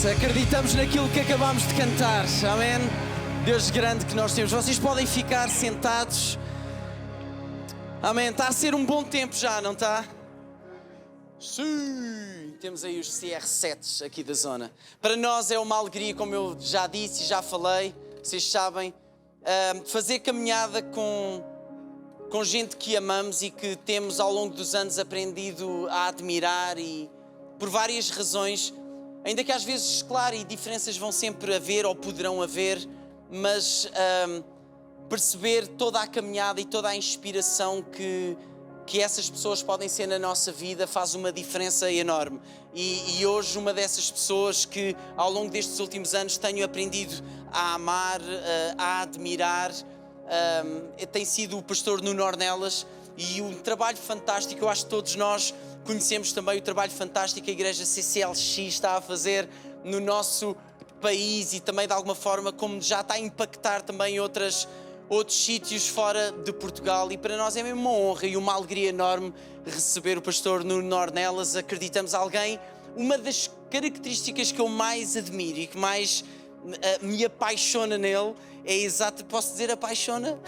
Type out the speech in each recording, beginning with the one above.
Acreditamos naquilo que acabámos de cantar, amém? Deus grande que nós temos. Vocês podem ficar sentados. Amém. Está a ser um bom tempo já, não está? Sim! Temos aí os CR7s aqui da zona. Para nós é uma alegria, como eu já disse e já falei, vocês sabem, fazer caminhada com gente que amamos e que temos ao longo dos anos aprendido a admirar e por várias razões. Ainda que às vezes, claro, e diferenças vão sempre haver ou poderão haver, mas perceber toda a caminhada e toda a inspiração que essas pessoas podem ser na nossa vida faz uma diferença enorme. E hoje uma dessas pessoas que ao longo destes últimos anos tenho aprendido a amar, a admirar, tem sido o pastor Nuno Ornelas e um trabalho fantástico. Eu acho que todos nós conhecemos também o trabalho fantástico que a Igreja CCLX está a fazer no nosso país e também de alguma forma como já está a impactar também outros sítios fora de Portugal, e para nós é mesmo uma honra e uma alegria enorme receber o pastor Nuno Ornelas. Acreditamos alguém, uma das características que eu mais admiro e que mais me apaixona nele é exato, posso dizer apaixona?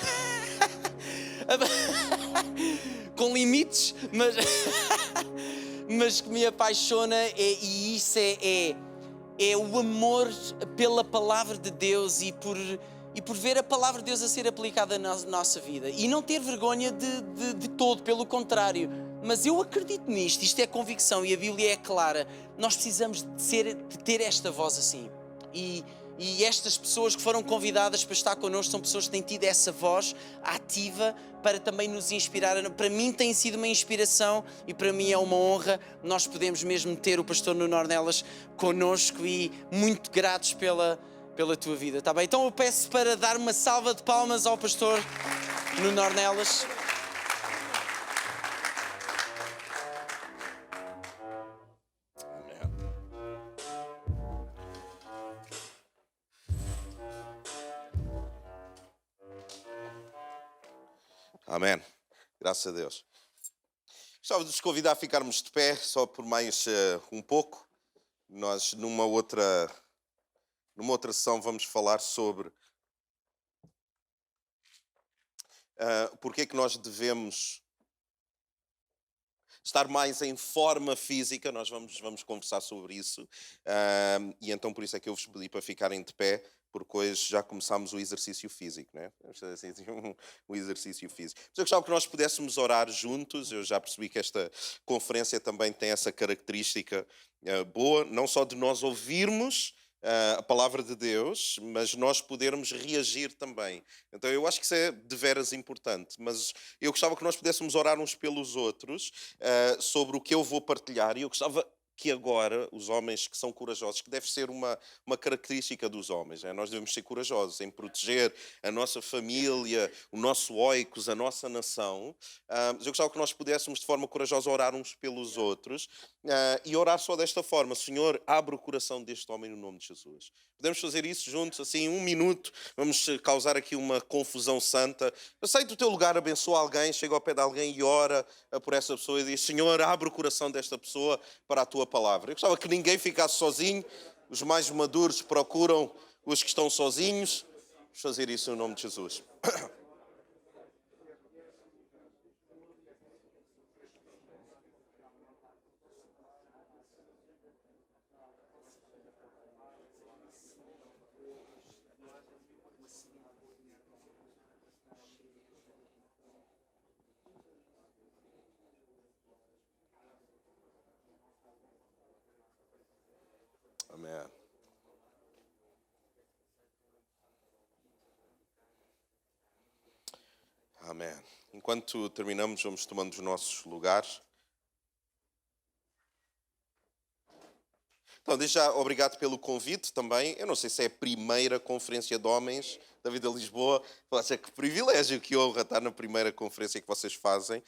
Com limites, mas que me apaixona e isso é o amor pela palavra de Deus e por ver a palavra de Deus a ser aplicada na nossa vida e não ter vergonha de todo, pelo contrário. Mas eu acredito nisto, isto é convicção e a Bíblia é clara. Nós precisamos de ter esta voz assim. E estas pessoas que foram convidadas para estar connosco são pessoas que têm tido essa voz ativa para também nos inspirar. Para mim tem sido uma inspiração e para mim é uma honra. Nós podemos mesmo ter o pastor Nuno Ornelas connosco e muito gratos pela tua vida, está bem? Então eu peço para dar uma salva de palmas ao pastor Nuno Ornelas. Amém. Graças a Deus. Gostava de vos convidar a ficarmos de pé só por mais um pouco. Nós, numa outra sessão, vamos falar sobre porque é que nós devemos estar mais em forma física. Nós vamos conversar sobre isso. E então por isso é que eu vos pedi para ficarem de pé, porque hoje já começámos o exercício físico, né? Vamos fazer assim, um exercício físico. Mas eu gostava que nós pudéssemos orar juntos. Eu já percebi que esta conferência também tem essa característica boa, não só de nós ouvirmos a palavra de Deus, mas nós podermos reagir também. Então eu acho que isso é de veras importante, mas eu gostava que nós pudéssemos orar uns pelos outros sobre o que eu vou partilhar, e eu gostava que agora, os homens que são corajosos, que deve ser uma característica dos homens, né? Nós devemos ser corajosos em proteger a nossa família, o nosso oikos, a nossa nação. Mas eu gostava que nós pudéssemos de forma corajosa orar uns pelos outros e orar só desta forma: Senhor, abre o coração deste homem no nome de Jesus. Podemos fazer isso juntos, assim, 1 minuto. Vamos causar aqui uma confusão santa. Sai do teu lugar, abençoa alguém, chega ao pé de alguém e ora por essa pessoa e diz: Senhor, abre o coração desta pessoa para a tua palavra. Eu gostava que ninguém ficasse sozinho. Os mais maduros procuram os que estão sozinhos. Vamos fazer isso no nome de Jesus. Amém. Amém. Enquanto terminamos, vamos tomando os nossos lugares. Então, desde já, obrigado pelo convite também. Eu não sei se é a primeira conferência de homens da Vida Lisboa. Acho que privilégio, que honra estar na primeira conferência que vocês fazem.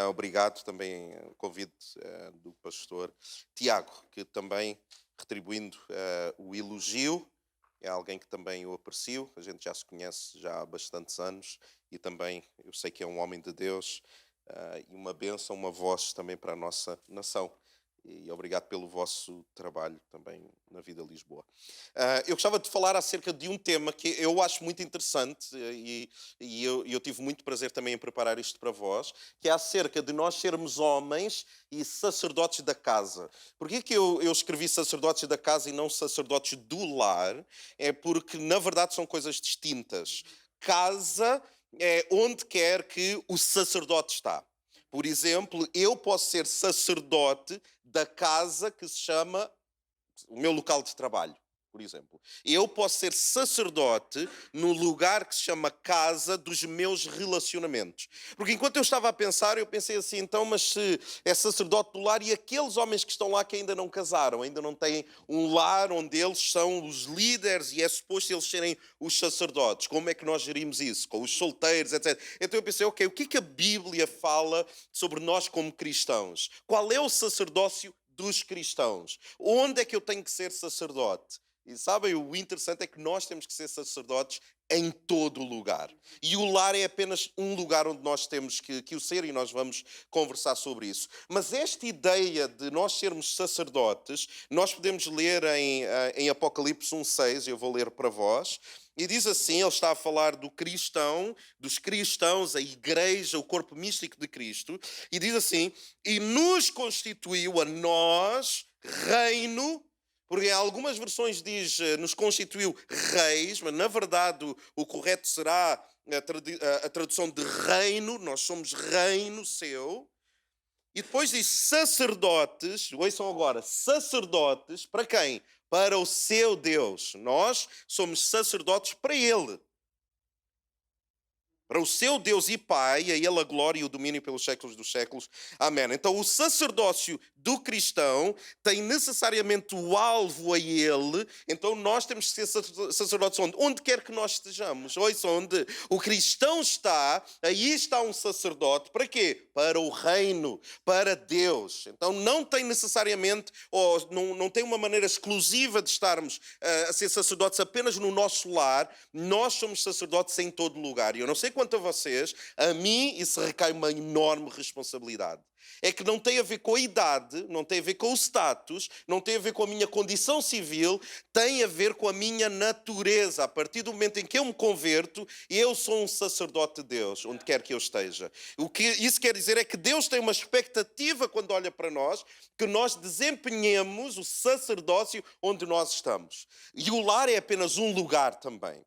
Obrigado também ao convite do pastor Tiago, que também, retribuindo o elogio, é alguém que também eu aprecio. A gente já se conhece já há bastantes anos e também eu sei que é um homem de Deus e uma bênção, uma voz também para a nossa nação. E obrigado pelo vosso trabalho também na Vida Lisboa. Eu gostava de falar acerca de um tema que eu acho muito interessante e eu tive muito prazer também em preparar isto para vós, que é acerca de nós sermos homens e sacerdotes da casa. Porquê que eu escrevi sacerdotes da casa e não sacerdotes do lar? É porque, na verdade, são coisas distintas. Casa é onde quer que o sacerdote está. Por exemplo, eu posso ser sacerdote da casa que se chama o meu local de trabalho, por exemplo. Eu posso ser sacerdote no lugar que se chama casa dos meus relacionamentos. Porque enquanto eu estava a pensar, eu pensei assim, então, mas se é sacerdote do lar e aqueles homens que estão lá que ainda não casaram, ainda não têm um lar onde eles são os líderes e é suposto eles serem os sacerdotes. Como é que nós gerimos isso? Com os solteiros, etc. Então eu pensei, ok, o que é que a Bíblia fala sobre nós como cristãos? Qual é o sacerdócio dos cristãos? Onde é que eu tenho que ser sacerdote? E sabem, o interessante é que nós temos que ser sacerdotes em todo o lugar. E o lar é apenas um lugar onde nós temos que o ser, e nós vamos conversar sobre isso. Mas esta ideia de nós sermos sacerdotes, nós podemos ler em Apocalipse 1:6, eu vou ler para vós, e diz assim, ele está a falar do cristão, dos cristãos, a igreja, o corpo místico de Cristo, e diz assim, e nos constituiu a nós reino. Porque em algumas versões diz nos constituiu reis, mas na verdade o correto será a tradução de reino, nós somos reino seu. E depois diz sacerdotes, ouçam agora, sacerdotes para quem? Para o seu Deus. Nós somos sacerdotes para Ele. Para o seu Deus e Pai, a Ele a glória e o domínio pelos séculos dos séculos. Amém. Então o sacerdócio do cristão tem necessariamente o alvo a Ele. Então nós temos que ser sacerdotes onde quer que nós estejamos. Ouçam, onde o cristão está, aí está um sacerdote. Para quê? Para o reino, para Deus. Então não tem necessariamente, ou não tem uma maneira exclusiva de estarmos a ser sacerdotes apenas no nosso lar. Nós somos sacerdotes em todo lugar. E eu não sei quanto a vocês, a mim isso recai uma enorme responsabilidade. É que não tem a ver com a idade, não tem a ver com o status, não tem a ver com a minha condição civil, tem a ver com a minha natureza. A partir do momento em que eu me converto, eu sou um sacerdote de Deus, onde quer que eu esteja. O que isso quer dizer é que Deus tem uma expectativa quando olha para nós, que nós desempenhemos o sacerdócio onde nós estamos. E o lar é apenas um lugar também.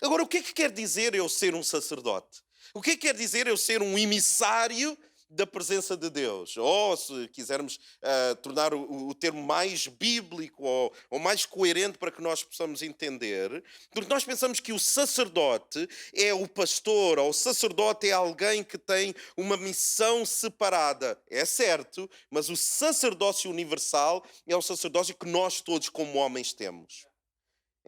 Agora, o que é que quer dizer eu ser um sacerdote? O que é que quer dizer eu ser um emissário da presença de Deus? Ou, se quisermos tornar o termo mais bíblico ou mais coerente para que nós possamos entender, porque nós pensamos que o sacerdote é o pastor, ou o sacerdote é alguém que tem uma missão separada. É certo, mas o sacerdócio universal é o sacerdócio que nós todos como homens temos.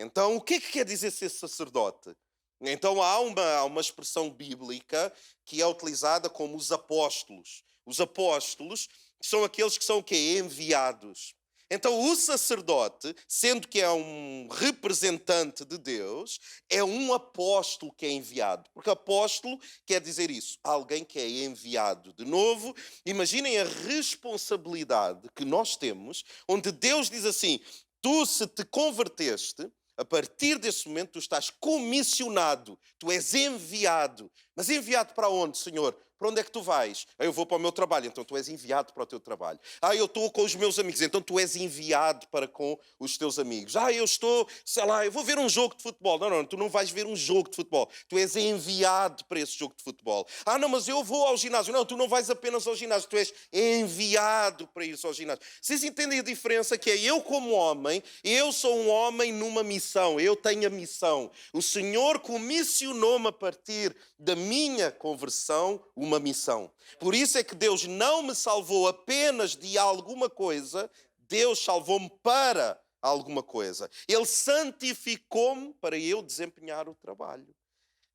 Então, o que é que quer dizer ser sacerdote? Então, há uma expressão bíblica que é utilizada como os apóstolos. Os apóstolos são aqueles que são o quê? Enviados. Então, o sacerdote, sendo que é um representante de Deus, é um apóstolo que é enviado. Porque apóstolo quer dizer isso, alguém que é enviado. De novo, imaginem a responsabilidade que nós temos, onde Deus diz assim, tu se te converteste, a partir desse momento tu estás comissionado, tu és enviado. Mas enviado para onde, Senhor? Para onde é que tu vais? Eu vou para o meu trabalho, então tu és enviado para o teu trabalho. Eu estou com os meus amigos, então tu és enviado para com os teus amigos. Eu estou, sei lá, eu vou ver um jogo de futebol. Não, tu não vais ver um jogo de futebol. Tu és enviado para esse jogo de futebol. Não, mas eu vou ao ginásio. Não, tu não vais apenas ao ginásio, tu és enviado para ir ao ginásio. Vocês entendem a diferença que é eu como homem, eu sou um homem numa missão, eu tenho a missão. O Senhor comissionou-me a partir da minha conversão uma missão. Por isso é que Deus não me salvou apenas de alguma coisa, Deus salvou-me para alguma coisa. Ele santificou-me para eu desempenhar o trabalho.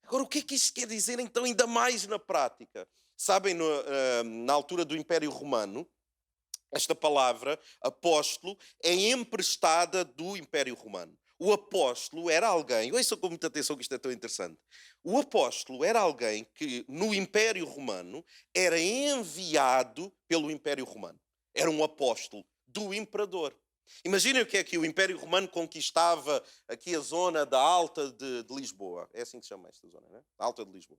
Agora, o que é que isto quer dizer então ainda mais na prática? Sabem, na altura do Império Romano, esta palavra, apóstolo, é emprestada do Império Romano. O apóstolo era alguém, ouçam com muita atenção que isto é tão interessante. O apóstolo era alguém que no Império Romano era enviado pelo Império Romano. Era um apóstolo. do imperador. Imaginem o que é que o Império Romano conquistava aqui a zona da Alta de Lisboa. É assim que se chama esta zona, não é? Alta de Lisboa.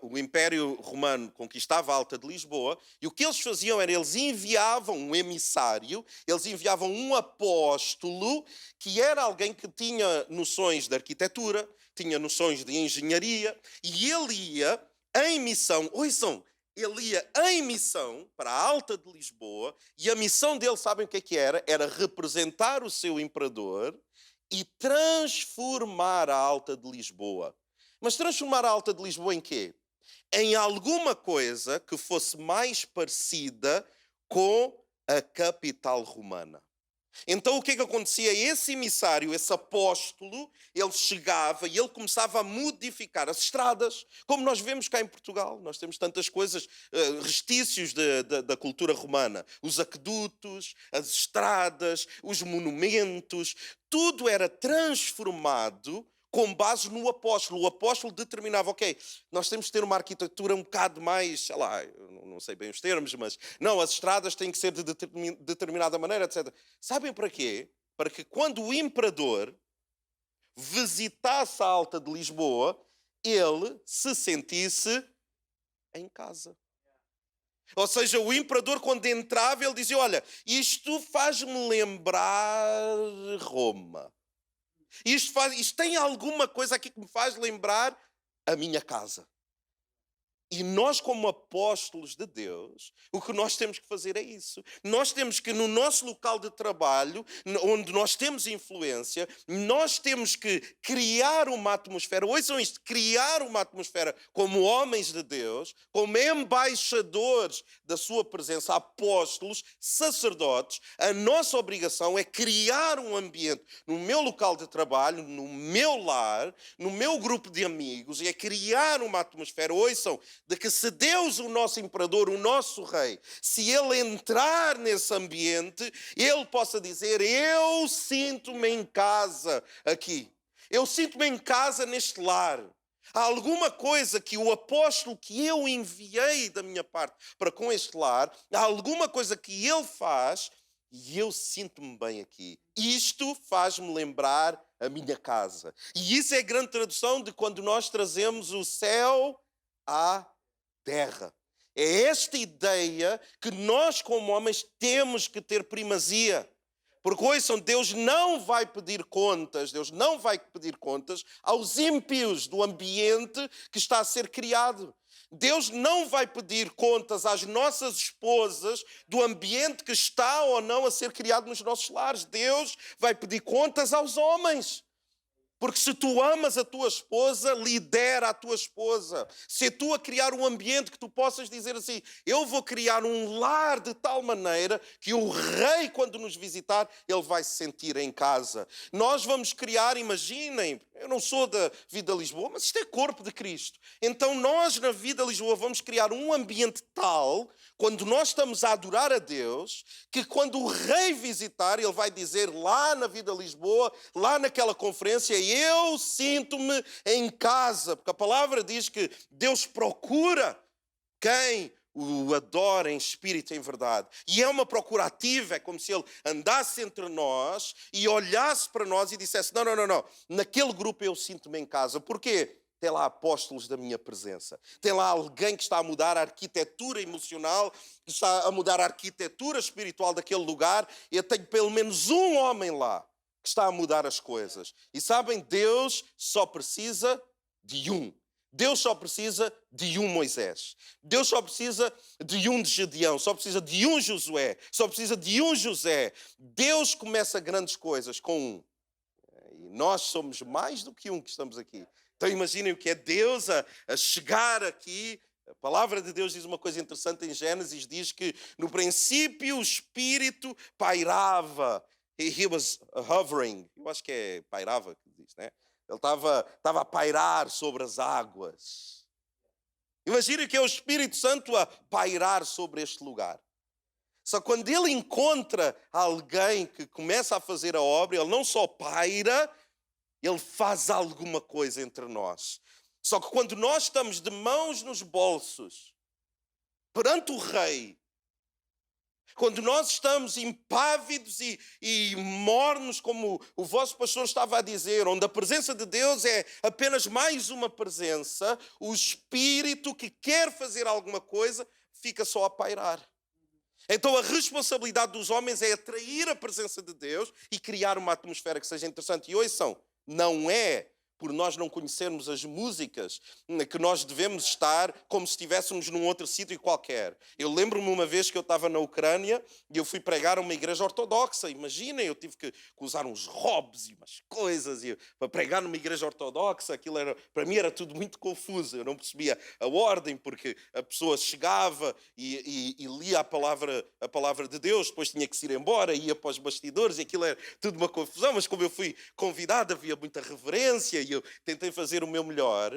O Império Romano conquistava a Alta de Lisboa e o que eles faziam era, eles enviavam um emissário, eles enviavam um apóstolo, que era alguém que tinha noções de arquitetura, tinha noções de engenharia, e ele ia em missão, ouçam, ele ia em missão para a Alta de Lisboa, e a missão dele, sabem o que era? Era representar o seu imperador e transformar a Alta de Lisboa. Mas transformar a Alta de Lisboa em quê? Em alguma coisa que fosse mais parecida com a capital romana. Então o que é que acontecia? Esse emissário, esse apóstolo, ele chegava e ele começava a modificar as estradas, como nós vemos cá em Portugal. Nós temos tantas coisas, restícios da cultura romana. Os aquedutos, as estradas, os monumentos, tudo era transformado com base no apóstolo. O apóstolo determinava, ok, nós temos que ter uma arquitetura um bocado mais, sei lá, eu não sei bem os termos, mas não, as estradas têm que ser de determinada maneira, etc. Sabem para quê? Para que quando o imperador visitasse a Alta de Lisboa, ele se sentisse em casa. Ou seja, o imperador, quando entrava, ele dizia, olha, isto faz-me lembrar Roma. Isto tem alguma coisa aqui que me faz lembrar a minha casa. E nós, como apóstolos de Deus, o que nós temos que fazer é isso. Nós temos que, no nosso local de trabalho, onde nós temos influência, nós temos que criar uma atmosfera, ouçam isto, criar uma atmosfera como homens de Deus, como embaixadores da sua presença, apóstolos, sacerdotes. A nossa obrigação é criar um ambiente no meu local de trabalho, no meu lar, no meu grupo de amigos, e é criar uma atmosfera, ouçam, de que se Deus, o nosso imperador, o nosso rei, se ele entrar nesse ambiente, ele possa dizer, eu sinto-me em casa aqui. Eu sinto-me em casa neste lar. Há alguma coisa que o apóstolo que eu enviei da minha parte para com este lar, há alguma coisa que ele faz e eu sinto-me bem aqui. Isto faz-me lembrar a minha casa. E isso é a grande tradução de quando nós trazemos o céu à terra. É esta ideia que nós, como homens, temos que ter primazia. Porque, ouçam, Deus não vai pedir contas aos ímpios do ambiente que está a ser criado. Deus não vai pedir contas às nossas esposas do ambiente que está ou não a ser criado nos nossos lares. Deus vai pedir contas aos homens. Porque se tu amas a tua esposa, lidera a tua esposa. Se é tu a criar um ambiente que tu possas dizer assim, eu vou criar um lar de tal maneira que o rei, quando nos visitar, ele vai se sentir em casa. Nós vamos criar, imaginem, eu não sou da Vida Lisboa, mas isto é corpo de Cristo. Então nós, na Vida Lisboa, vamos criar um ambiente tal, quando nós estamos a adorar a Deus, que quando o rei visitar, ele vai dizer lá na Vida Lisboa, lá naquela conferência, eu sinto-me em casa. Porque a palavra diz que Deus procura quem o adora em espírito e em verdade. E é uma procura ativa, é como se ele andasse entre nós e olhasse para nós e dissesse, não, naquele grupo eu sinto-me em casa. Porquê? Tem lá apóstolos da minha presença. Tem lá alguém que está a mudar a arquitetura emocional, que está a mudar a arquitetura espiritual daquele lugar. Eu tenho pelo menos um homem lá que está a mudar as coisas. E sabem, Deus só precisa de um. Deus só precisa de um Moisés. Deus só precisa de um de Gedeão. Só precisa de um Josué. Só precisa de um José. Deus começa grandes coisas com um. E nós somos mais do que um que estamos aqui. Então imaginem o que é Deus a chegar aqui. A palavra de Deus diz uma coisa interessante em Gênesis, diz que no princípio o Espírito pairava. He was hovering. Eu acho que é pairava que diz, né? Ele estava a pairar sobre as águas. Imaginem que é o Espírito Santo a pairar sobre este lugar. Só que quando ele encontra alguém que começa a fazer a obra, ele não só paira, ele faz alguma coisa entre nós. Só que quando nós estamos de mãos nos bolsos, perante o rei, Quando nós estamos impávidos e mornos, como o vosso pastor estava a dizer, onde a presença de Deus é apenas mais uma presença, o Espírito que quer fazer alguma coisa fica só a pairar. Então a responsabilidade dos homens é atrair a presença de Deus e criar uma atmosfera que seja interessante. E ouçam, não é por nós não conhecermos as músicas que nós devemos estar como se estivéssemos num outro sítio qualquer. Eu lembro-me uma vez que eu estava na Ucrânia e eu fui pregar a uma igreja ortodoxa. Imaginem, eu tive que usar uns robes e umas coisas para pregar numa igreja ortodoxa. Aquilo era, para mim era tudo muito confuso. Eu não percebia a ordem, porque a pessoa chegava e lia a palavra de Deus, depois tinha que se ir embora, ia para os bastidores e aquilo era tudo uma confusão. Mas como eu fui convidado, havia muita reverência e eu tentei fazer o meu melhor.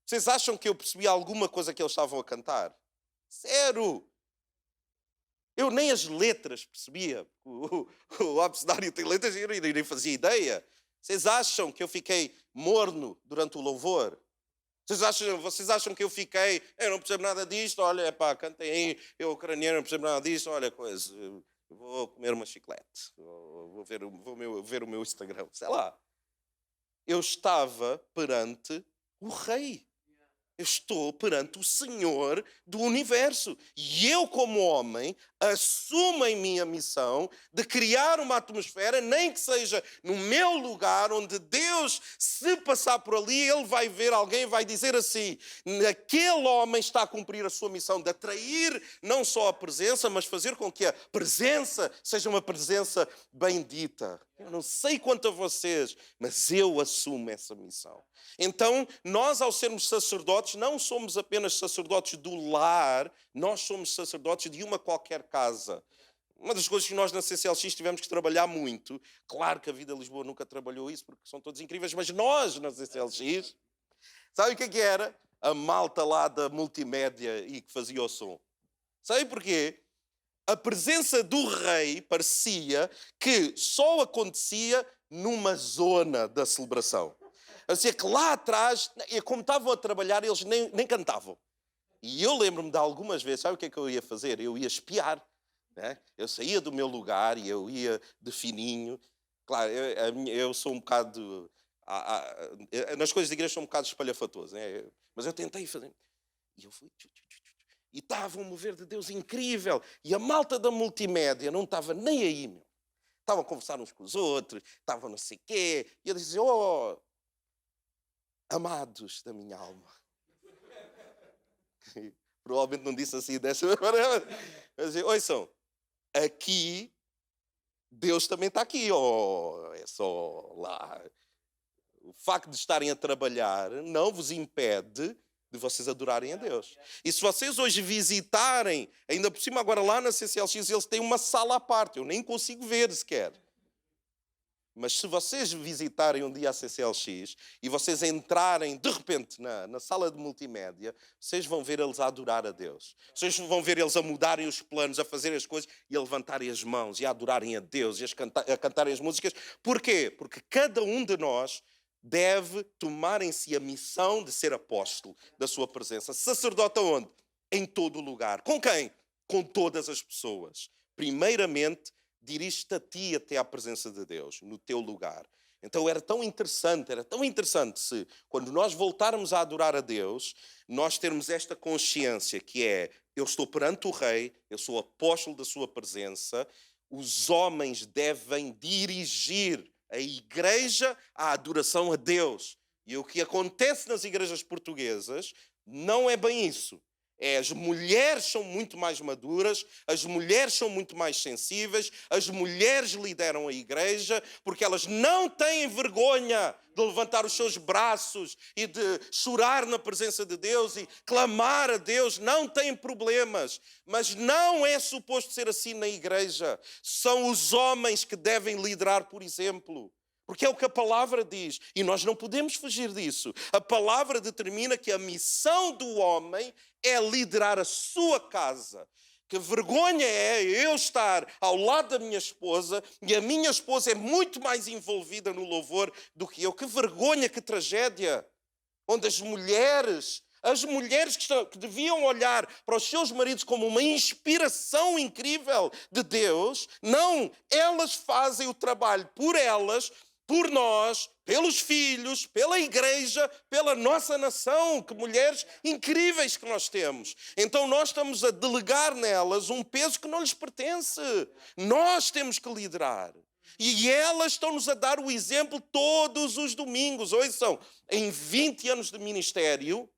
Vocês acham que eu percebi alguma coisa que eles estavam a cantar? Zero! Eu nem as letras percebia. O abecedário tem letras e eu nem fazia ideia. Vocês acham que eu fiquei morno durante o louvor? Vocês acham que eu fiquei, eu não percebo nada disto, olha, pá, cantem aí, eu ucraniano não percebo nada disto, olha, coisa, vou comer uma chiclete, vou ver o meu Instagram, sei lá. Eu estava perante o Rei. Eu estou perante o Senhor do Universo. E eu, como homem, assumo em mim a missão de criar uma atmosfera, nem que seja no meu lugar, onde Deus, se passar por ali, Ele vai ver alguém e vai dizer assim: aquele homem está a cumprir a sua missão de atrair não só a presença, mas fazer com que a presença seja uma presença bendita. Eu não sei quanto a vocês, mas eu assumo essa missão. Então, nós, ao sermos sacerdotes, não somos apenas sacerdotes do lar, nós somos sacerdotes de uma qualquer casa. Uma das coisas que nós na CCLX tivemos que trabalhar muito, claro que a Vida Lisboa nunca trabalhou isso, porque são todos incríveis, mas nós na CCLX, sabe o que era? A malta lá da multimédia e que fazia o som. Sabe porquê? A presença do Rei parecia que só acontecia numa zona da celebração. Assim, que lá atrás, como estavam a trabalhar, eles nem cantavam. E eu lembro-me de algumas vezes, sabe o que é que eu ia fazer? Eu ia espiar. Né? Eu saía do meu lugar e eu ia de fininho. Claro, eu sou um bocado... nas coisas de igreja sou um bocado espalhafatoso. Né? Mas eu tentei fazer. E eu fui... E estava um mover de Deus incrível. E a malta da multimédia não estava nem aí, meu. Estavam a conversar uns com os outros, estavam não sei o quê. E eu dizia, oh, amados da minha alma. Provavelmente não disse assim dessa maneira. Mas dizia, ouçam, aqui, Deus também está aqui. Oh, é só lá. O facto de estarem a trabalhar não vos impede de vocês adorarem a Deus. E se vocês hoje visitarem, ainda por cima agora lá na CCLX, eles têm uma sala à parte, eu nem consigo ver sequer. Mas se vocês visitarem um dia a CCLX e vocês entrarem de repente na sala de multimédia, vocês vão ver eles a adorar a Deus. Vocês vão ver eles a mudarem os planos, a fazerem as coisas e a levantarem as mãos e a adorarem a Deus e a cantarem as músicas. Porquê? Porque cada um de nós deve tomar em si a missão de ser apóstolo da sua presença. Sacerdote aonde? Em todo o lugar. Com quem? Com todas as pessoas. Primeiramente, dirige-te a ti até à presença de Deus, no teu lugar. Então era tão interessante se, quando nós voltarmos a adorar a Deus, nós termos esta consciência que é, eu estou perante o Rei, eu sou apóstolo da sua presença, os homens devem dirigir a igreja à adoração a Deus. E o que acontece nas igrejas portuguesas não é bem isso. As mulheres são muito mais maduras, as mulheres são muito mais sensíveis, as mulheres lideram a igreja porque elas não têm vergonha de levantar os seus braços e de chorar na presença de Deus e clamar a Deus, não têm problemas. Mas não é suposto ser assim na igreja. São os homens que devem liderar, por exemplo. Porque é o que a palavra diz, e nós não podemos fugir disso. A palavra determina que a missão do homem é liderar a sua casa. Que vergonha é eu estar ao lado da minha esposa e a minha esposa é muito mais envolvida no louvor do que eu. Que vergonha, que tragédia. Onde as mulheres As mulheres que deviam olhar para os seus maridos como uma inspiração incrível de Deus, não, elas fazem o trabalho por elas, por nós, pelos filhos, pela igreja, pela nossa nação. Que mulheres incríveis que nós temos. Então nós estamos a delegar nelas um peso que não lhes pertence. Nós temos que liderar. E elas estão-nos a dar o exemplo todos os domingos. Ouçam, em 20 anos de ministério,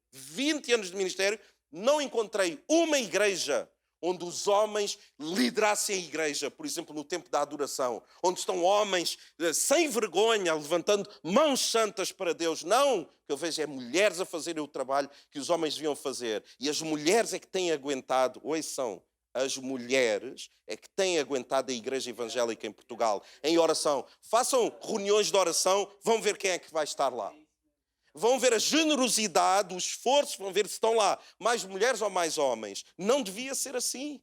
não encontrei uma igreja onde os homens liderassem a igreja, por exemplo, no tempo da adoração, onde estão homens sem vergonha, levantando mãos santas para Deus. Não, o que eu vejo é mulheres a fazerem o trabalho que os homens deviam fazer. E as mulheres é que têm aguentado, ouçam, as mulheres é que têm aguentado a igreja evangélica em Portugal, em oração. Façam reuniões de oração, vão ver quem é que vai estar lá. Vão ver a generosidade, o esforço, vão ver se estão lá mais mulheres ou mais homens. Não devia ser assim.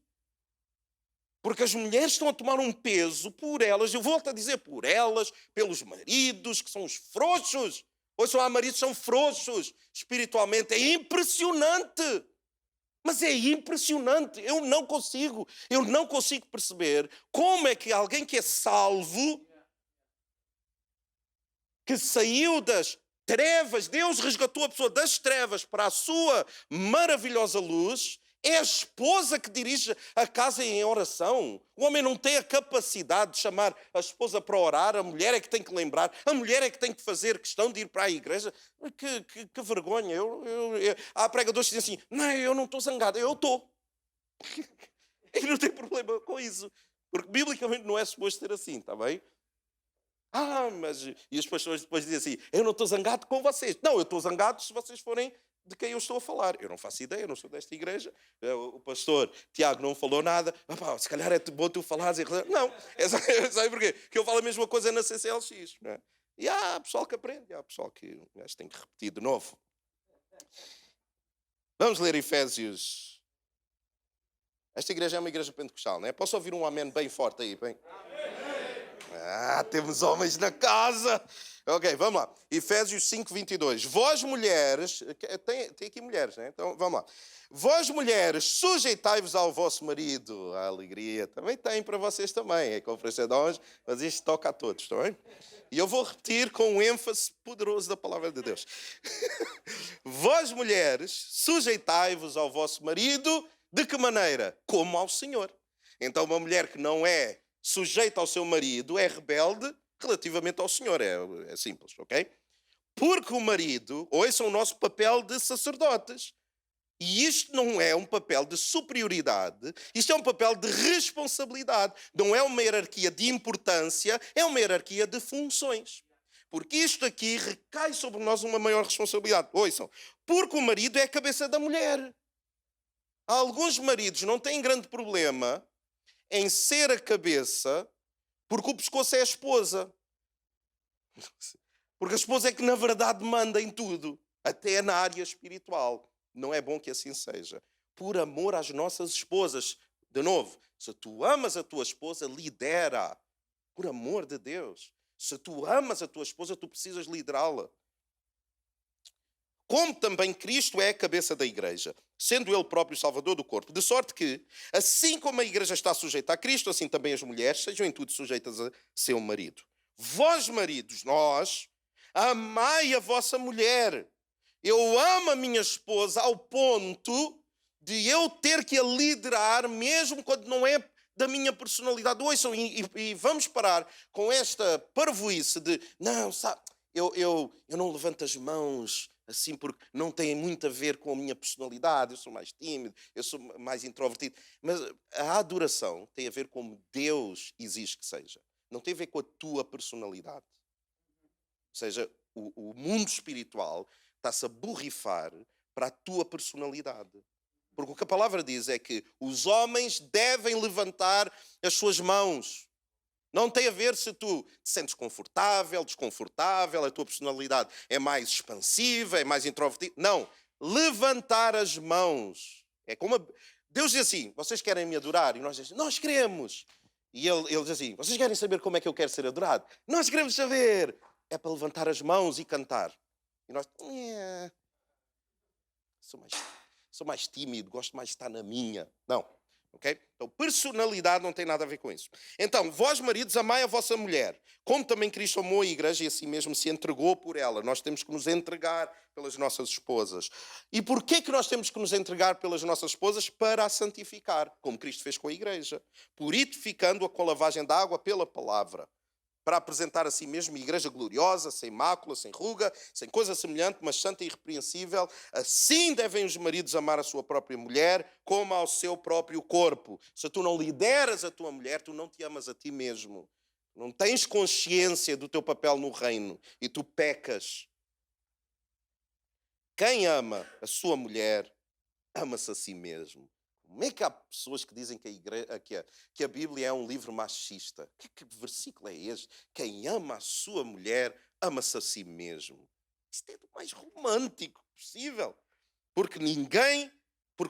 Porque as mulheres estão a tomar um peso por elas, eu volto a dizer por elas, pelos maridos, que são os frouxos. Ouçam, há maridos que são frouxos espiritualmente. É impressionante. Mas é impressionante. Eu não consigo perceber como é que alguém que é salvo, que saiu das trevas, Deus resgatou a pessoa das trevas para a sua maravilhosa luz, é a esposa que dirige a casa em oração. O homem não tem a capacidade de chamar a esposa para orar, a mulher é que tem que lembrar, a mulher é que tem que fazer questão de ir para a igreja. Que vergonha. Há pregadores que dizem assim, não, eu não estou zangado, eu estou. E não tem problema com isso, porque biblicamente não é suposto ser assim, está bem? E as pessoas depois dizem assim, eu não estou zangado com vocês. Não, eu estou zangado se vocês forem de quem eu estou a falar. Eu não faço ideia, eu não sou desta igreja. O pastor Tiago não falou nada. Se calhar é bom tu falares. Não, sabe porquê? Que eu falo a mesma coisa na CCLX. Não é? E há pessoal que aprende, há pessoal que tem que repetir de novo. Vamos ler Efésios. Esta igreja é uma igreja pentecostal, não é? Posso ouvir um amém bem forte aí? Bem? Temos homens na casa. Ok, vamos lá. Efésios 5:22. Vós mulheres, tem aqui mulheres, né? Então vamos lá. Vós mulheres, sujeitai-vos ao vosso marido. A alegria também tem para vocês também. É conferência de homens, mas isto toca a todos, está bem? E eu vou repetir com um ênfase poderoso da palavra de Deus. Vós mulheres, sujeitai-vos ao vosso marido. De que maneira? Como ao Senhor. Então uma mulher que não é sujeita ao seu marido é rebelde relativamente ao Senhor. É simples, ok? Porque o marido, ouçam o nosso papel de sacerdotes. E isto não é um papel de superioridade, isto é um papel de responsabilidade. Não é uma hierarquia de importância, é uma hierarquia de funções. Porque isto aqui recai sobre nós uma maior responsabilidade. Ouçam, porque o marido é a cabeça da mulher. Alguns maridos não têm grande problema em ser a cabeça, porque o pescoço é a esposa. Porque a esposa é que na verdade manda em tudo, até na área espiritual. Não é bom que assim seja. Por amor às nossas esposas. De novo, se tu amas a tua esposa, lidera. Por amor de Deus. Se tu amas a tua esposa, tu precisas liderá-la. Como também Cristo é a cabeça da igreja, sendo Ele próprio o Salvador do corpo. De sorte que, assim como a igreja está sujeita a Cristo, assim também as mulheres sejam em tudo sujeitas a seu marido. Vós, maridos, nós, amai a vossa mulher. Eu amo a minha esposa ao ponto de eu ter que a liderar, mesmo quando não é da minha personalidade. Ouçam, e vamos parar com esta parvoíce de, não, sabe, eu não levanto as mãos assim porque não tem muito a ver com a minha personalidade, eu sou mais tímido, eu sou mais introvertido. Mas a adoração tem a ver com como Deus exige que seja. Não tem a ver com a tua personalidade. Ou seja, o mundo espiritual está-se a borrifar para a tua personalidade. Porque o que a palavra diz é que os homens devem levantar as suas mãos. Não tem a ver se tu te sentes confortável, desconfortável, a tua personalidade é mais expansiva, é mais introvertida. Não. Levantar as mãos. É como Deus diz assim, vocês querem me adorar? E nós dizemos, nós queremos. E ele diz assim, vocês querem saber como é que eu quero ser adorado? Nós queremos saber. É para levantar as mãos e cantar. E nós, sou mais tímido, gosto mais de estar na minha. Não. Okay? Então, personalidade não tem nada a ver com isso. Então, vós, maridos, amai a vossa mulher, como também Cristo amou a igreja e assim mesmo se entregou por ela. Nós temos que nos entregar pelas nossas esposas. E porquê que nós temos que nos entregar pelas nossas esposas? Para a santificar, como Cristo fez com a igreja, purificando-a com a lavagem da água pela palavra, para apresentar a si mesmo igreja gloriosa, sem mácula, sem ruga, sem coisa semelhante, mas santa e irrepreensível. Assim devem os maridos amar a sua própria mulher, como ao seu próprio corpo. Se tu não lideras a tua mulher, tu não te amas a ti mesmo. Não tens consciência do teu papel no reino e tu pecas. Quem ama a sua mulher, ama-se a si mesmo. Como é que há pessoas que dizem que a Bíblia é um livro machista? Que versículo é este? Quem ama a sua mulher, ama-se a si mesmo. Isto é do mais romântico possível. Porque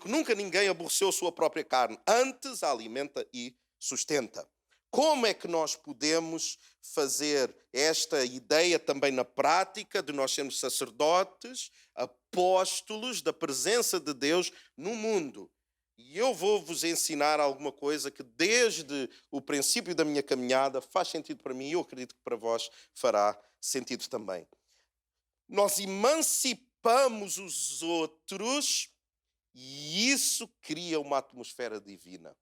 nunca ninguém aborreceu a sua própria carne. Antes a alimenta e sustenta. Como é que nós podemos fazer esta ideia também na prática de nós sermos sacerdotes, apóstolos da presença de Deus no mundo? E eu vou-vos ensinar alguma coisa que desde o princípio da minha caminhada faz sentido para mim e eu acredito que para vós fará sentido também. Nós emancipamos os outros e isso cria uma atmosfera divina.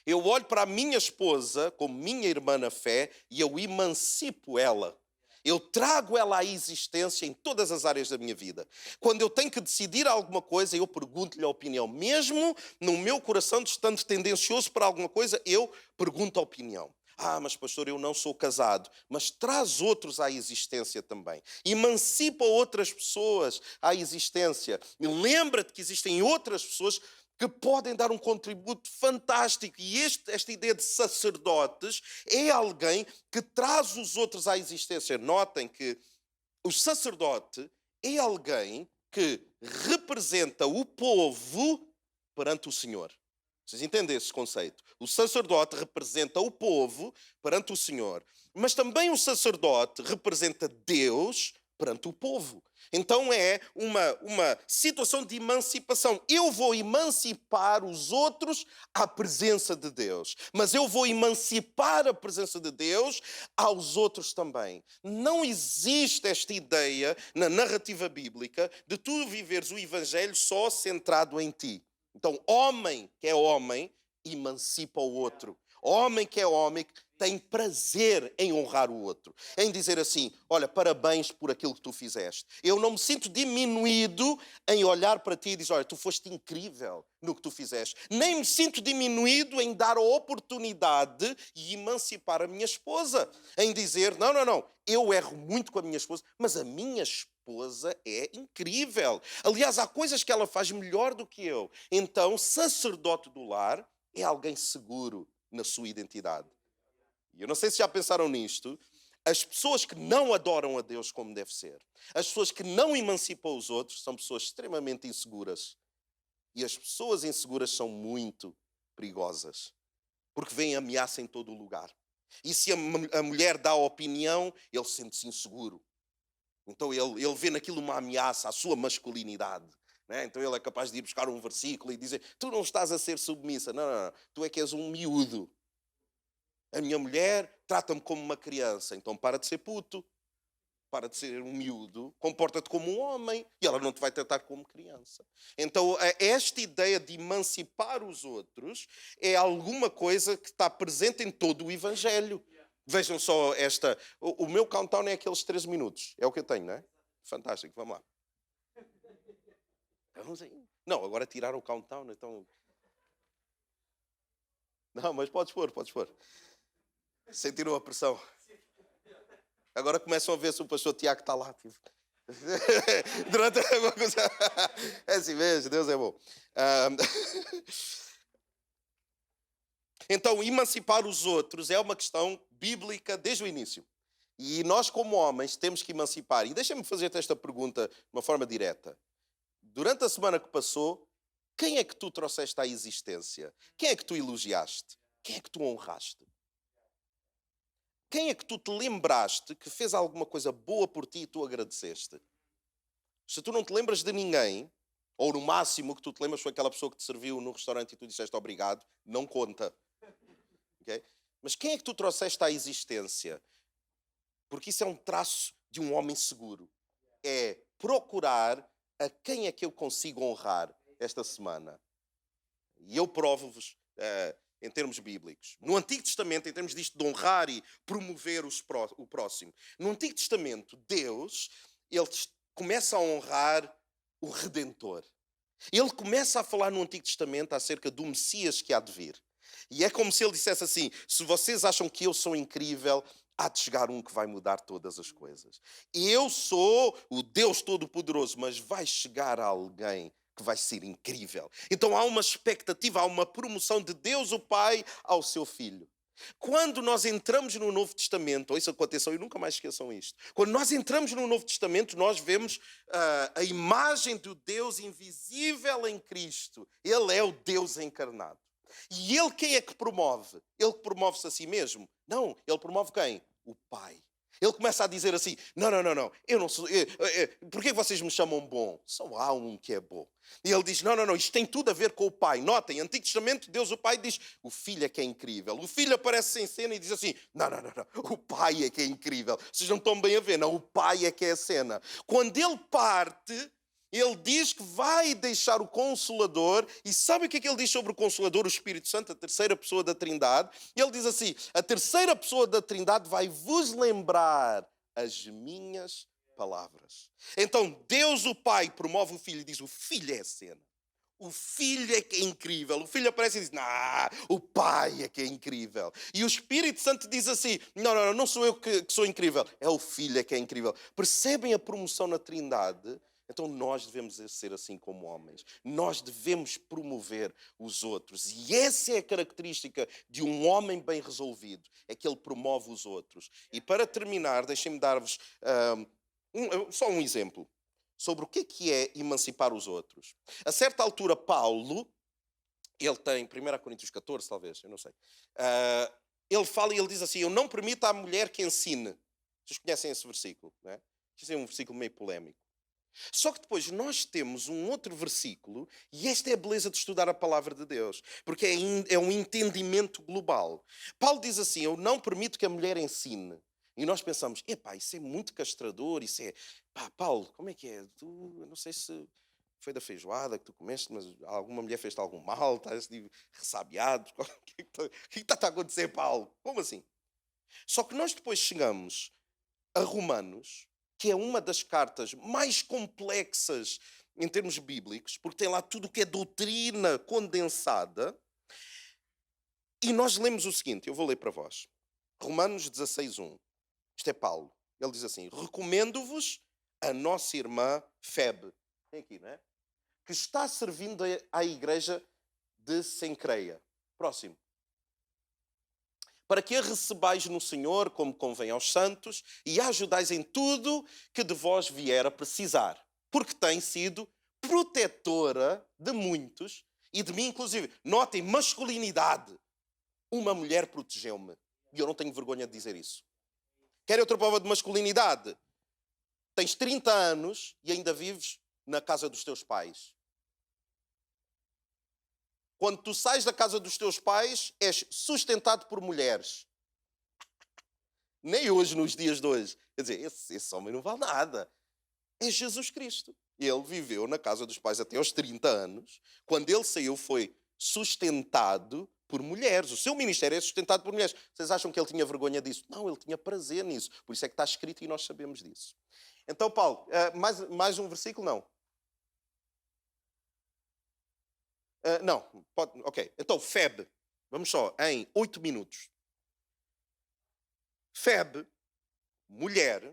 Eu olho para a minha esposa como minha irmã na fé e eu emancipo ela. Eu trago ela à existência em todas as áreas da minha vida. Quando eu tenho que decidir alguma coisa, eu pergunto-lhe a opinião. Mesmo no meu coração estando tendencioso para alguma coisa, eu pergunto a opinião. Mas pastor, eu não sou casado. Mas traz outros à existência também. Emancipa outras pessoas à existência. Lembra-te que existem outras pessoas que podem dar um contributo fantástico. E esta ideia de sacerdotes é alguém que traz os outros à existência. Notem que o sacerdote é alguém que representa o povo perante o Senhor. Vocês entendem esse conceito? O sacerdote representa o povo perante o Senhor. Mas também o sacerdote representa Deus perante o povo. Então é uma situação de emancipação. Eu vou emancipar os outros à presença de Deus. Mas eu vou emancipar a presença de Deus aos outros também. Não existe esta ideia na narrativa bíblica de tu viveres o Evangelho só centrado em ti. Então, homem que é homem, emancipa o outro. Homem que é homem tem prazer em honrar o outro. Em dizer assim, olha, parabéns por aquilo que tu fizeste. Eu não me sinto diminuído em olhar para ti e dizer, olha, tu foste incrível no que tu fizeste. Nem me sinto diminuído em dar a oportunidade e emancipar a minha esposa. Em dizer, não, eu erro muito com a minha esposa, mas a minha esposa é incrível. Aliás, há coisas que ela faz melhor do que eu. Então, sacerdote do lar é alguém seguro na sua identidade. E eu não sei se já pensaram nisto. As pessoas que não adoram a Deus como deve ser, as pessoas que não emancipam os outros, são pessoas extremamente inseguras. E as pessoas inseguras são muito perigosas, porque vêm ameaça em todo o lugar. E se a mulher dá a opinião, ele sente-se inseguro. Então ele vê naquilo uma ameaça à sua masculinidade. Né? Então ele é capaz de ir buscar um versículo e dizer, tu não estás a ser submissa. Não. Tu é que és um miúdo. A minha mulher trata-me como uma criança. Então para de ser puto. Para de ser um miúdo. Comporta-te como um homem. E ela não te vai tratar como criança. Então esta ideia de emancipar os outros é alguma coisa que está presente em todo o Evangelho. Vejam só esta... O meu countdown é aqueles 13 minutos. É o que eu tenho, não é? Fantástico, vamos lá. Não, agora tiraram o countdown, então... Não, mas podes pôr. Sentiram a pressão? Agora começam a ver se o pastor Tiago está lá. Tipo. Durante a coisa... É assim mesmo, Deus é bom. Então, emancipar os outros é uma questão bíblica desde o início. E nós, como homens, temos que emancipar. E deixem-me fazer-te esta pergunta de uma forma direta. Durante a semana que passou, quem é que tu trouxeste à existência? Quem é que tu elogiaste? Quem é que tu honraste? Quem é que tu te lembraste que fez alguma coisa boa por ti e tu agradeceste? Se tu não te lembras de ninguém, Ou no máximo que tu te lembras foi aquela pessoa que te serviu no restaurante e tu disseste obrigado. Não conta. Okay? Mas quem é que tu trouxeste à existência? Porque isso é um traço de um homem seguro. É procurar a quem é que eu consigo honrar esta semana. E eu provo-vos, em termos bíblicos. No Antigo Testamento, em termos disto de honrar e promover o próximo. No Antigo Testamento, Deus, ele começa a honrar o Redentor. Ele começa a falar no Antigo Testamento acerca do Messias que há de vir. E é como se ele dissesse assim, se vocês acham que eu sou incrível, há de chegar um que vai mudar todas as coisas. Eu sou o Deus Todo-Poderoso, mas vai chegar alguém que vai ser incrível. Então há uma expectativa, há uma promoção de Deus o Pai ao seu Filho. Quando nós entramos no Novo Testamento, ouçam com atenção e nunca mais esqueçam isto. Quando nós entramos no Novo Testamento, nós vemos a imagem do Deus invisível em Cristo. Ele é o Deus encarnado. E ele quem é que promove? Ele promove-se a si mesmo? Não, ele promove quem? O Pai. Ele começa a dizer assim, não, eu não sou... Porquê vocês me chamam bom? Só há um que é bom. E ele diz, não, isto tem tudo a ver com o Pai. Notem, no Antigo Testamento, Deus o Pai diz, o Filho é que é incrível. O Filho aparece em cena e diz assim, não, o Pai é que é incrível. Vocês não estão bem a ver, não, o Pai é que é a cena. Quando ele parte... Ele diz que vai deixar o Consolador, e sabe o que é que ele diz sobre o Consolador, o Espírito Santo, a terceira pessoa da Trindade? Ele diz assim, a terceira pessoa da Trindade vai vos lembrar as minhas palavras. Então Deus o Pai promove o Filho e diz, o Filho é a cena. O Filho é que é incrível. O Filho aparece e diz, o Pai é que é incrível. E o Espírito Santo diz assim, não sou eu que sou incrível, é o Filho é que é incrível. Percebem a promoção na Trindade? Então nós devemos ser assim como homens. Nós devemos promover os outros. E essa é a característica de um homem bem resolvido. É que ele promove os outros. E para terminar, deixem-me dar-vos só um exemplo sobre o que é emancipar os outros. A certa altura, Paulo, ele tem, 1 Coríntios 14, talvez, eu não sei. Ele fala e ele diz assim, eu não permito à mulher que ensine. Vocês conhecem esse versículo, não é? Este é um versículo meio polémico. Só que depois nós temos um outro versículo, e esta é a beleza de estudar a palavra de Deus, porque é um entendimento global. Paulo diz assim, eu não permito que a mulher ensine. E nós pensamos, isso é muito castrador, isso é... Paulo, como é que é? Eu não sei se foi da feijoada que tu comeste, mas alguma mulher fez-te algum mal, estás ressabiado, o que está a acontecer, Paulo? Como assim? Só que nós depois chegamos a Romanos, que é uma das cartas mais complexas em termos bíblicos, porque tem lá tudo o que é doutrina condensada. E nós lemos o seguinte, eu vou ler para vós. Romanos 16:1. Isto é Paulo. Ele diz assim, recomendo-vos a nossa irmã Febe, tem aqui, não é? Que está servindo à igreja de Cencreia. Próximo. Para que a recebais no Senhor como convém aos santos e a ajudais em tudo que de vós vier a precisar. Porque tem sido protetora de muitos e de mim inclusive. Notem, masculinidade. Uma mulher protegeu-me. E eu não tenho vergonha de dizer isso. Querem outra prova de masculinidade? Tens 30 anos e ainda vives na casa dos teus pais. Quando tu sais da casa dos teus pais, és sustentado por mulheres. Nem hoje, nos dias de hoje. Quer dizer, esse homem não vale nada. É Jesus Cristo. Ele viveu na casa dos pais até aos 30 anos. Quando ele saiu, foi sustentado por mulheres. O seu ministério é sustentado por mulheres. Vocês acham que ele tinha vergonha disso? Não, ele tinha prazer nisso. Por isso é que está escrito e nós sabemos disso. Então, Paulo, mais um versículo? Não. Não, pode, ok. Então, Febe, vamos só, em 8 minutos. Febe, mulher,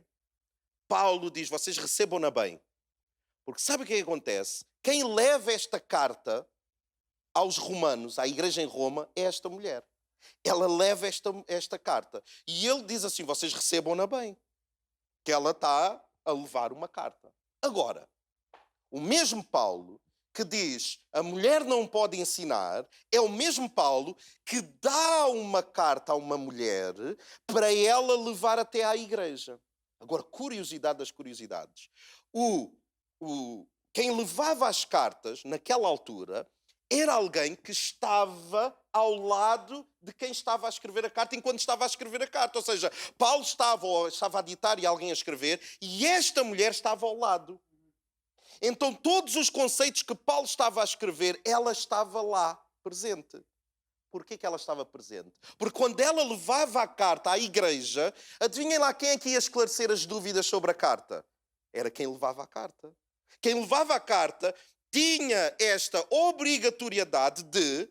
Paulo diz, vocês recebam-na bem. Porque sabe o que acontece? Quem leva esta carta aos romanos, à igreja em Roma, é esta mulher. Ela leva esta carta. E ele diz assim, vocês recebam-na bem. Que ela está a levar uma carta. Agora, o mesmo Paulo que diz a mulher não pode ensinar, é o mesmo Paulo que dá uma carta a uma mulher para ela levar até à igreja. Agora, curiosidade das curiosidades. quem levava as cartas, naquela altura, era alguém que estava ao lado de quem estava a escrever a carta enquanto estava a escrever a carta. Ou seja, Paulo estava a ditar e alguém a escrever, e esta mulher estava ao lado. Então todos os conceitos que Paulo estava a escrever, ela estava lá, presente. Porquê que ela estava presente? Porque quando ela levava a carta à igreja, adivinhem lá quem é que ia esclarecer as dúvidas sobre a carta? Era quem levava a carta. Quem levava a carta tinha esta obrigatoriedade de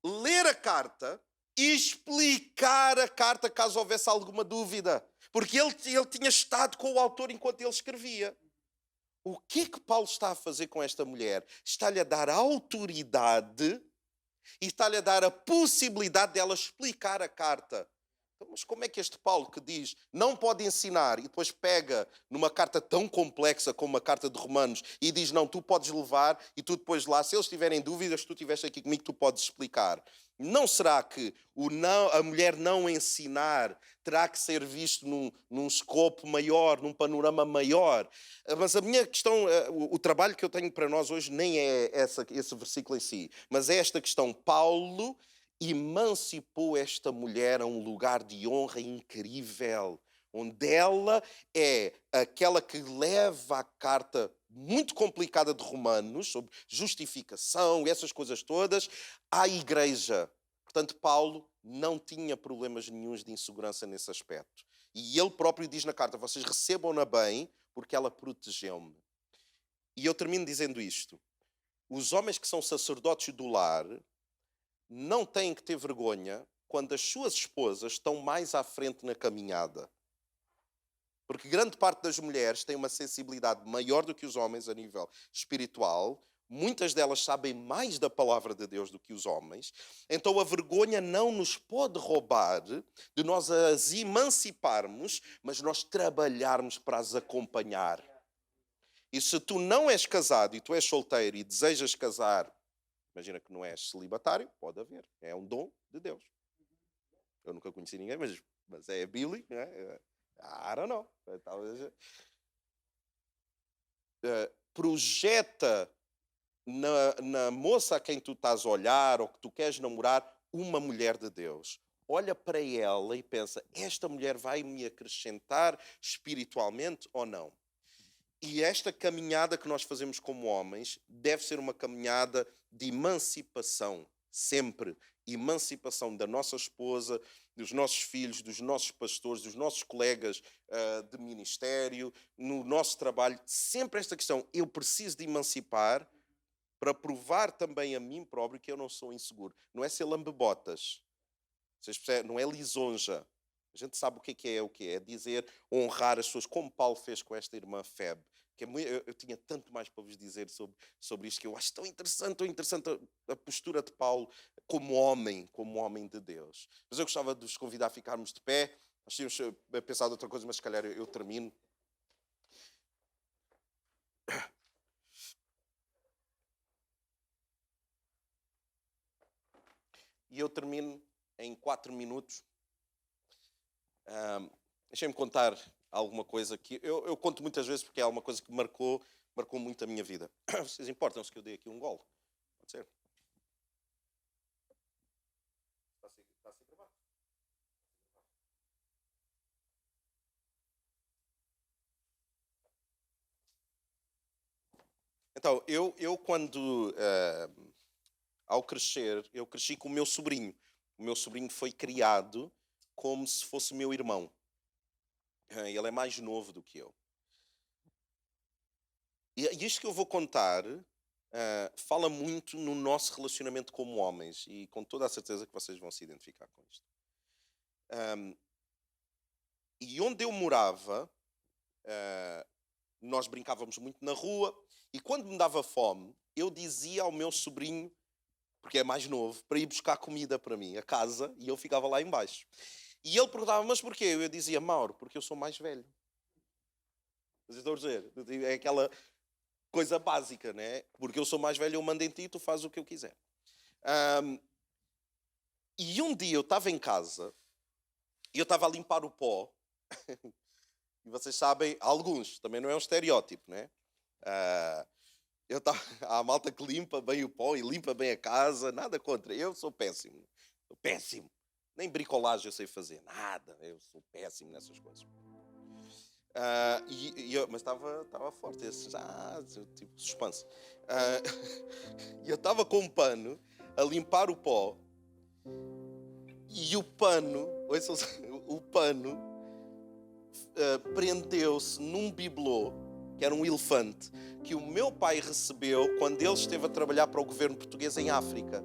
ler a carta e explicar a carta caso houvesse alguma dúvida. Porque ele tinha estado com o autor enquanto ele escrevia. O que é que Paulo está a fazer com esta mulher? Está-lhe a dar autoridade e está-lhe a dar a possibilidade dela explicar a carta. Então, mas como é que este Paulo que diz não pode ensinar e depois pega numa carta tão complexa como a carta de Romanos e diz não, tu podes levar e tu depois lá, se eles tiverem dúvidas, se tu estiveres aqui comigo, tu podes explicar. Não será que a mulher não ensinar terá que ser visto num escopo maior, num panorama maior? Mas a minha questão, o trabalho que eu tenho para nós hoje nem é esse versículo em si, mas é esta questão. Paulo emancipou esta mulher a um lugar de honra incrível, onde ela é aquela que leva a carta muito complicada de Romanos, sobre justificação e essas coisas todas, à igreja. Portanto, Paulo não tinha problemas nenhuns de insegurança nesse aspecto. E ele próprio diz na carta, vocês recebam-na bem, porque ela protegeu-me. E eu termino dizendo isto. Os homens que são sacerdotes do lar não têm que ter vergonha quando as suas esposas estão mais à frente na caminhada. Porque grande parte das mulheres tem uma sensibilidade maior do que os homens a nível espiritual. Muitas delas sabem mais da palavra de Deus do que os homens. Então a vergonha não nos pode roubar de nós as emanciparmos, mas nós trabalharmos para as acompanhar. E se tu não és casado e tu és solteiro e desejas casar, imagina que não és celibatário, pode haver. É um dom de Deus. Eu nunca conheci ninguém, mas é Billy, não é? I don't know. Talvez. Projeta na moça a quem tu estás a olhar ou que tu queres namorar uma mulher de Deus. Olha para ela e pensa, esta mulher vai me acrescentar espiritualmente ou não? E esta caminhada que nós fazemos como homens deve ser uma caminhada de emancipação, sempre. Emancipação da nossa esposa, dos nossos filhos, dos nossos pastores, dos nossos colegas de ministério, no nosso trabalho. Sempre esta questão, eu preciso de emancipar para provar também a mim próprio que eu não sou inseguro. Não é ser lambebotas, vocês percebem? Não é lisonja. A gente sabe o que é o que é dizer, honrar as pessoas, como Paulo fez com esta irmã Febe. Que eu tinha tanto mais para vos dizer sobre isto, que eu acho tão interessante a postura de Paulo como homem de Deus. Mas eu gostava de vos convidar a ficarmos de pé. Nós tínhamos pensado outra coisa, mas se calhar eu termino. E eu termino em 4 minutos. Deixem-me contar alguma coisa que eu conto muitas vezes porque é alguma coisa que marcou muito a minha vida. Vocês importam-se que eu dei aqui um gole? Pode ser? Está a ser gravado? Então, eu quando, ao crescer, eu cresci com o meu sobrinho. O meu sobrinho foi criado como se fosse meu irmão. Ele é mais novo do que eu. E isto que eu vou contar fala muito no nosso relacionamento como homens. E com toda a certeza que vocês vão se identificar com isto. E onde eu morava, nós brincávamos muito na rua. E quando me dava fome, eu dizia ao meu sobrinho, porque é mais novo, para ir buscar comida para mim, a casa. E eu ficava lá embaixo. E ele perguntava, mas porquê? Eu dizia, Mauro, porque eu sou mais velho. Vocês estão a dizer? É aquela coisa básica, né? Porque eu sou mais velho, eu mando em ti e tu fazes o que eu quiser. E um dia eu estava em casa e eu estava a limpar o pó. E vocês sabem, alguns, também não é um estereótipo, né? Há a malta que limpa bem o pó e limpa bem a casa, nada contra. Eu sou péssimo. Sou péssimo. Nem bricolagem eu sei fazer, nada. Eu sou péssimo nessas coisas. Mas estava forte, tipo suspense. E eu estava com um pano a limpar o pó e o pano prendeu-se num bibelô, que era um elefante, que o meu pai recebeu quando ele esteve a trabalhar para o governo português em África.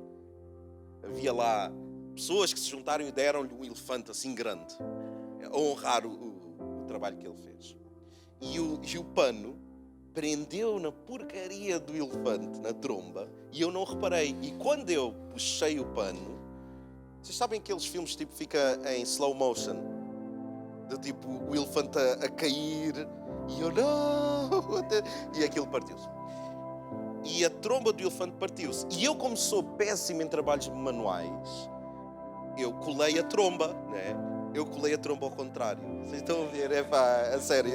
Havia lá pessoas que se juntaram e deram-lhe um elefante assim grande, a honrar o trabalho que ele fez. E o pano prendeu na porcaria do elefante, na tromba, e eu não reparei. E quando eu puxei o pano, vocês sabem aqueles filmes tipo fica em slow motion, de tipo o elefante a cair, e eu não, e aquilo partiu-se. E a tromba do elefante partiu-se. E eu, como sou péssimo em trabalhos manuais, eu colei a tromba, né? Eu colei a tromba ao contrário. Vocês estão a ver? É pá, a sério.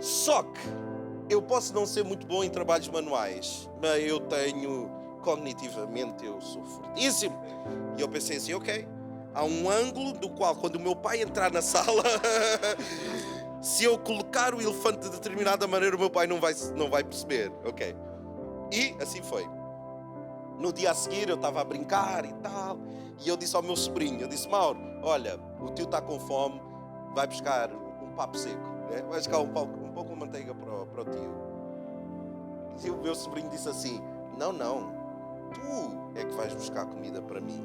Só que eu posso não ser muito bom em trabalhos manuais, mas eu tenho, cognitivamente, eu sou fortíssimo. E eu pensei assim, ok, há um ângulo do qual, quando o meu pai entrar na sala, se eu colocar o elefante de determinada maneira, o meu pai não vai perceber, ok. E assim foi. No dia a seguir eu estava a brincar e tal, e eu disse ao meu sobrinho, eu disse, Mauro, olha, o tio está com fome, vai buscar um papo seco, né? Vai buscar um pouco de manteiga para o tio. E o meu sobrinho disse assim, não, tu é que vais buscar comida para mim.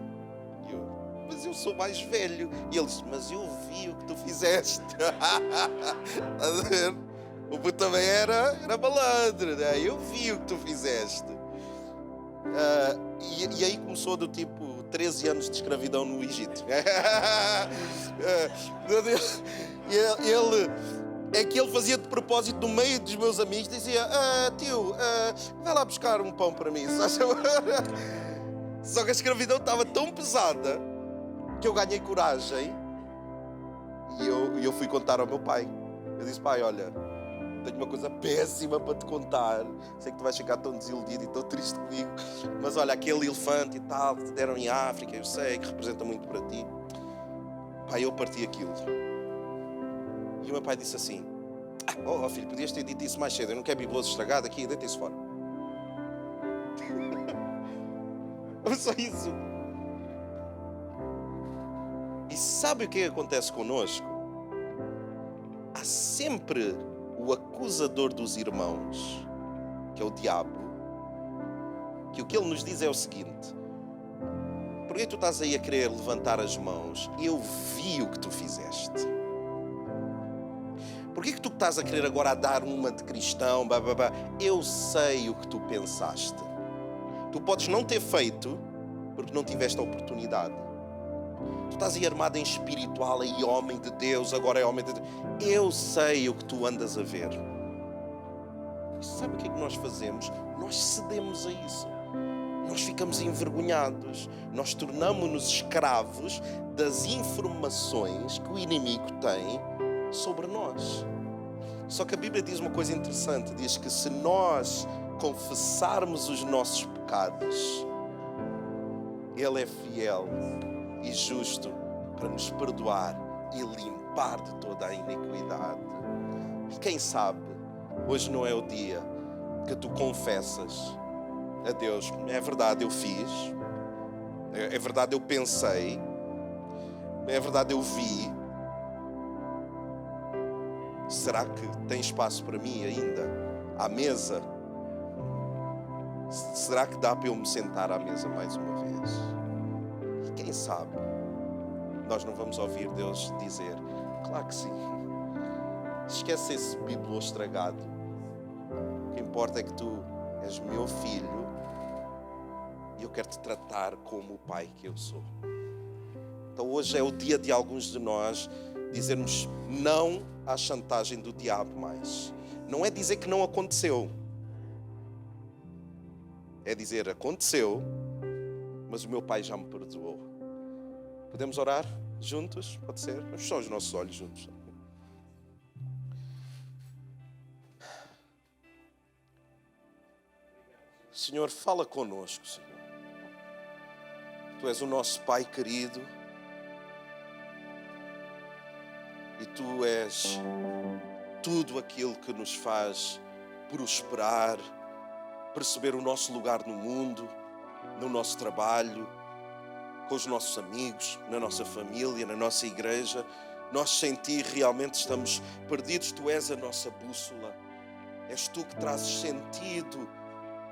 E eu, mas eu sou mais velho. E ele disse, mas eu vi o que tu fizeste. Estás a ver? O puto também era malandro, né? Eu vi o que tu fizeste. E aí começou do tipo 13 anos de escravidão no Egito. Ele fazia de propósito no meio dos meus amigos, dizia, tio, vai lá buscar um pão para mim. Só que a escravidão estava tão pesada que eu ganhei coragem e eu fui contar ao meu pai. Eu disse, pai, olha, tenho uma coisa péssima para te contar. Sei que tu vais ficar tão desiludido e tão triste comigo, mas olha, aquele elefante e tal que te deram em África, eu sei que representa muito para ti. Pai, eu parti aquilo. E o meu pai disse assim, oh filho, podias ter dito isso mais cedo, eu não quero bibeloso estragado aqui, deita isso fora. Só isso. E sabe o que acontece connosco? Há sempre o acusador dos irmãos, que é o diabo, que o que ele nos diz é o seguinte, por que tu estás aí a querer levantar as mãos? Eu vi o que tu fizeste. Por que tu estás a querer agora a dar uma de cristão? Eu sei o que tu pensaste. Tu podes não ter feito, porque não tiveste a oportunidade. Tu estás aí armado em espiritual, aí homem de Deus, agora é homem de Deus. Eu sei o que tu andas a ver. E sabe o que é que nós fazemos? Nós cedemos a isso. Nós ficamos envergonhados. Nós tornamos-nos escravos das informações que o inimigo tem sobre nós. Só que a Bíblia diz uma coisa interessante. Diz que se nós confessarmos os nossos pecados, Ele é fiel e justo para nos perdoar e limpar de toda a iniquidade. E quem sabe, hoje não é o dia que tu confessas a Deus, é verdade, eu fiz, é verdade, eu pensei, é verdade, eu vi. Será que tem espaço para mim ainda à mesa? Será que dá para eu me sentar à mesa mais uma vez? E quem sabe, nós não vamos ouvir Deus dizer, claro que sim. Esquece esse bibelô estragado. O que importa é que tu és meu filho e eu quero te tratar como o pai que eu sou. Então hoje é o dia de alguns de nós dizermos não à chantagem do diabo mais. Não é dizer que não aconteceu. É dizer, aconteceu, mas o meu pai já me perdoou. Podemos orar juntos? Pode ser? Vamos fechar os nossos olhos juntos. Senhor, fala connosco, Senhor. Tu és o nosso Pai querido e Tu és tudo aquilo que nos faz prosperar, perceber o nosso lugar no mundo, no nosso trabalho, com os nossos amigos, na nossa família, na nossa igreja. Nós sem Ti realmente estamos perdidos. Tu és a nossa bússola. És Tu que trazes sentido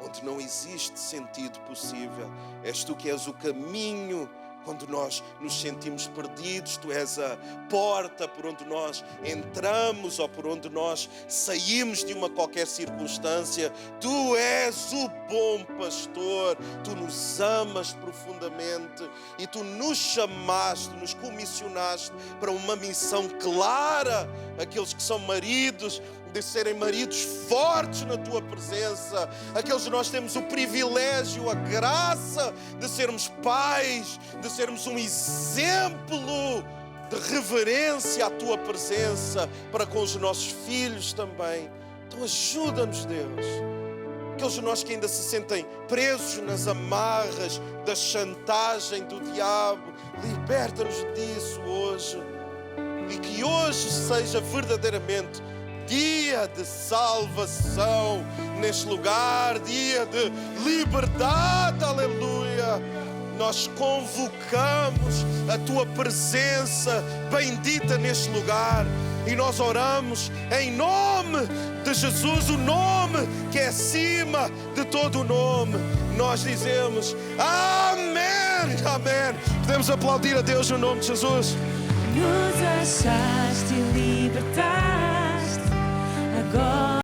onde não existe sentido possível. És Tu que és o caminho quando nós nos sentimos perdidos. Tu és a porta por onde nós entramos ou por onde nós saímos de uma qualquer circunstância. Tu és o bom pastor. Tu nos amas profundamente e Tu nos chamaste, nos comissionaste para uma missão clara. Aqueles que são maridos, de serem maridos fortes na Tua presença. Aqueles que nós temos o privilégio, a graça de sermos pais, de sermos um exemplo de reverência à Tua presença para com os nossos filhos também. Então ajuda-nos, Deus. Aqueles de nós que ainda se sentem presos nas amarras da chantagem do diabo, liberta-nos disso hoje. E que hoje seja verdadeiramente dia de salvação neste lugar, dia de liberdade, aleluia. Nós convocamos a Tua presença bendita neste lugar e nós oramos em nome de Jesus, o nome que é acima de todo o nome. Nós dizemos amém, amém. Podemos aplaudir a Deus no nome de Jesus. Nos achaste e libertaste agora.